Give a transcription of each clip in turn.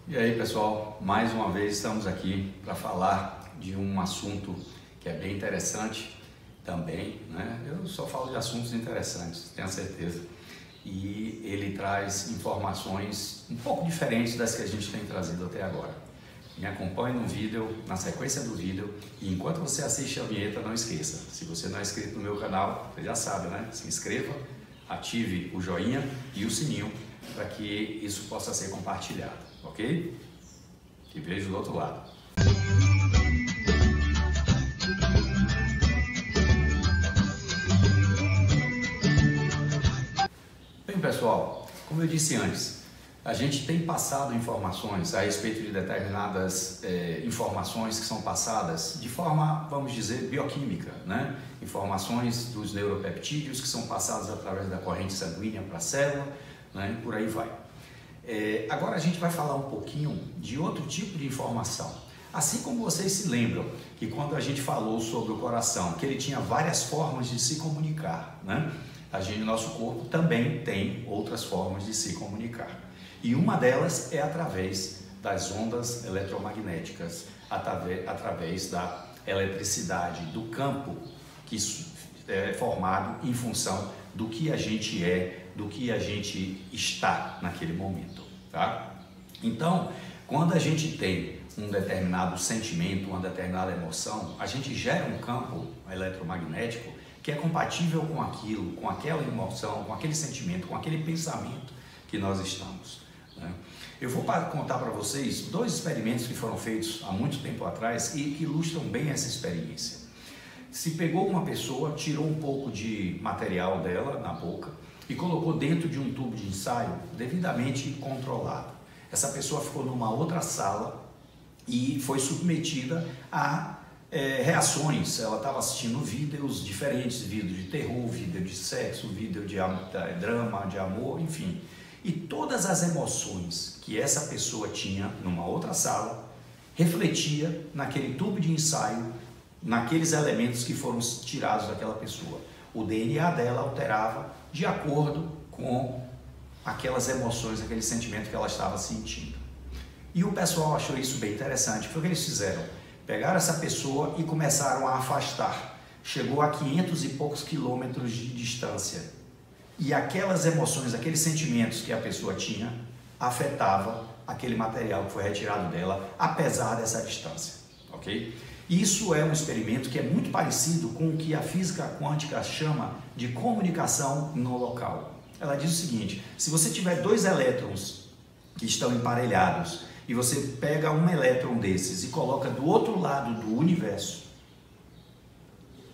E aí, pessoal, mais uma vez estamos aqui para falar de um assunto que é bem interessante também, né? Eu só falo de assuntos interessantes, tenho certeza. E ele traz informações um pouco diferentes das que a gente tem trazido até agora. Me acompanhe no vídeo, na sequência do vídeo, e enquanto você assiste a vinheta, não esqueça, se você não é inscrito no meu canal, você já sabe, né? Se inscreva, ative o joinha e o sininho para que isso possa ser compartilhado, ok? Te vejo do outro lado. Bem, pessoal, como eu disse antes, a gente tem passado informações a respeito de determinadas informações que são passadas de forma, vamos dizer, bioquímica, né? Informações dos neuropeptídeos que são passados através da corrente sanguínea para a célula, né? Por aí vai. Agora a gente vai falar um pouquinho de outro tipo de informação. Assim como vocês se lembram que quando a gente falou sobre o coração, que ele tinha várias formas de se comunicar, né? Nosso corpo também tem outras formas de se comunicar. E uma delas é através das ondas eletromagnéticas, através da eletricidade, do campo que é formado em função do que a gente é, do que a gente está naquele momento, tá? Então, quando a gente tem um determinado sentimento, uma determinada emoção, a gente gera um campo eletromagnético que é compatível com aquilo, com aquela emoção, com aquele sentimento, com aquele pensamento que nós estamos, né? Eu vou contar para vocês dois experimentos que foram feitos há muito tempo atrás e que ilustram bem essa experiência. Se pegou uma pessoa, tirou um pouco de material dela na boca e colocou dentro de um tubo de ensaio devidamente controlado. Essa pessoa ficou numa outra sala e foi submetida a reações. Ela estava assistindo vídeos diferentes, vídeo de terror, vídeo de sexo, vídeo de drama, de amor, enfim. E todas as emoções que essa pessoa tinha numa outra sala refletia naquele tubo de ensaio, naqueles elementos que foram tirados daquela pessoa. O DNA dela alterava de acordo com aquelas emoções, aquele sentimento que ela estava sentindo. E o pessoal achou isso bem interessante. Foi o que eles fizeram. Pegaram essa pessoa e começaram a afastar. Chegou a 500 e poucos quilômetros de distância. E aquelas emoções, aqueles sentimentos que a pessoa tinha, afetava aquele material que foi retirado dela, apesar dessa distância, ok? Isso é um experimento que é muito parecido com o que a física quântica chama de comunicação no local. Ela diz o seguinte: se você tiver dois elétrons que estão emparelhados e você pega um elétron desses e coloca do outro lado do universo,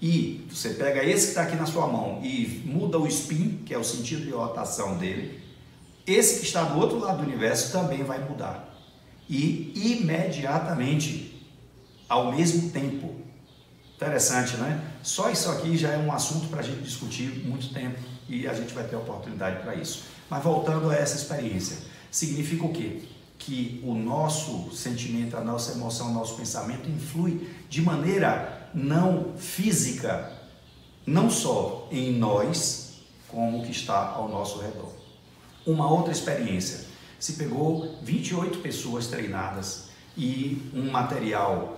e você pega esse que está aqui na sua mão e muda o spin, que é o sentido de rotação dele, esse que está do outro lado do universo também vai mudar. E imediatamente, ao mesmo tempo. Interessante, né? Só isso aqui já é um assunto para a gente discutir muito tempo e a gente vai ter oportunidade para isso. Mas voltando a essa experiência, significa o quê? Que o nosso sentimento, a nossa emoção, o nosso pensamento influi de maneira não física, não só em nós, como o que está ao nosso redor. Uma outra experiência, se pegou 28 pessoas treinadas e um material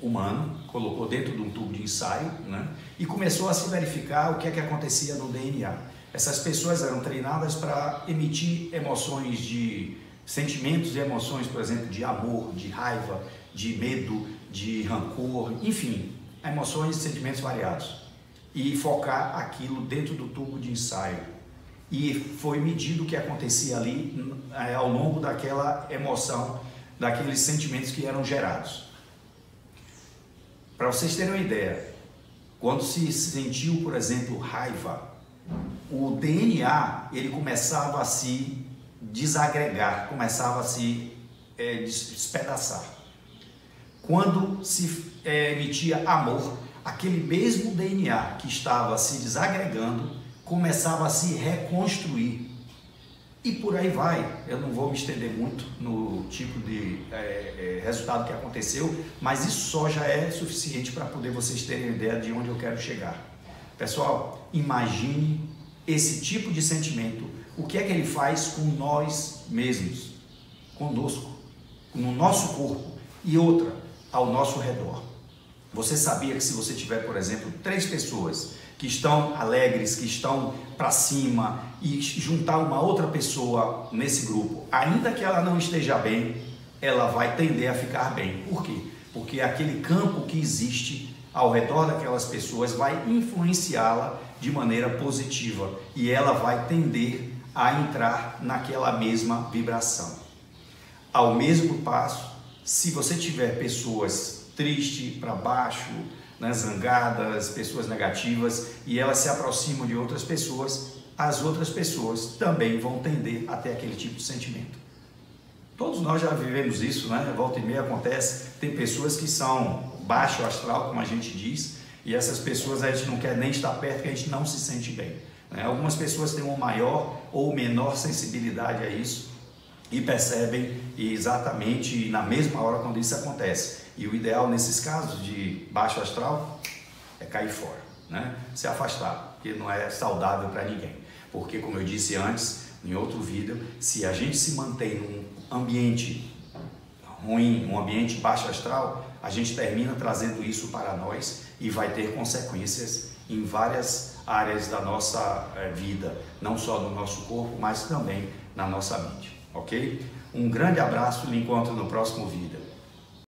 humano, colocou dentro de um tubo de ensaio, né? E começou a se verificar o que é que acontecia no DNA. Essas pessoas eram treinadas para emitir emoções de sentimentos e emoções, por exemplo, de amor, de raiva, de medo, de rancor, enfim, emoções e sentimentos variados, e focar aquilo dentro do tubo de ensaio. E foi medido o que acontecia ali ao longo daquela emoção, daqueles sentimentos que eram gerados. Para vocês terem uma ideia, quando se sentiu, por exemplo, raiva, o DNA ele começava a se desagregar, começava a se despedaçar. Quando se emitia amor, aquele mesmo DNA que estava se desagregando começava a se reconstruir. E por aí vai. Eu não vou me estender muito no tipo de resultado que aconteceu, mas isso só já é suficiente para poder vocês terem ideia de onde eu quero chegar. Pessoal, imagine esse tipo de sentimento, o que é que ele faz com nós mesmos, conosco, no nosso corpo, e outra ao nosso redor. Você sabia que se você tiver, por exemplo, 3 pessoas que estão alegres, que estão para cima, e juntar uma outra pessoa nesse grupo, ainda que ela não esteja bem, ela vai tender a ficar bem. Por quê? Porque aquele campo que existe ao redor daquelas pessoas vai influenciá-la de maneira positiva e ela vai tender a entrar naquela mesma vibração. Ao mesmo passo, se você tiver pessoas tristes, para baixo, né, zangadas, pessoas negativas, e elas se aproximam de outras pessoas, as outras pessoas também vão tender a ter aquele tipo de sentimento. Todos nós já vivemos isso, né? Volta e meia acontece, tem pessoas que são baixo astral, como a gente diz, e essas pessoas a gente não quer nem estar perto, porque a gente não se sente bem, né? Algumas pessoas têm uma maior ou menor sensibilidade a isso e percebem exatamente na mesma hora quando isso acontece. E o ideal nesses casos de baixo astral é cair fora, né? Se afastar, porque não é saudável para ninguém. Porque, como eu disse antes, em outro vídeo, se a gente se mantém num ambiente ruim, um ambiente baixo astral, a gente termina trazendo isso para nós e vai ter consequências em várias áreas da nossa vida, não só no nosso corpo, mas também na nossa mente, ok? Um grande abraço e me encontro no próximo vídeo.